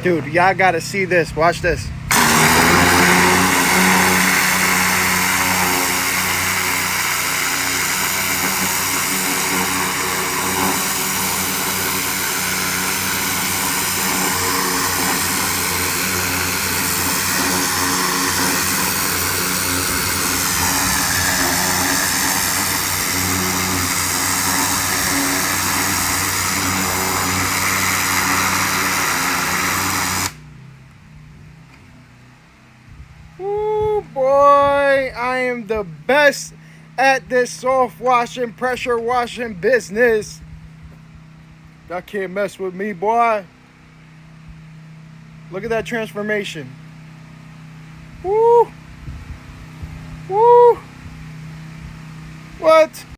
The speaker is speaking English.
Dude, y'all gotta see this. Watch this. Ooh, boy, I am the best at this soft washing, pressure washing business. Y'all can't mess with me, boy. Look at that transformation. Woo! Woo! What?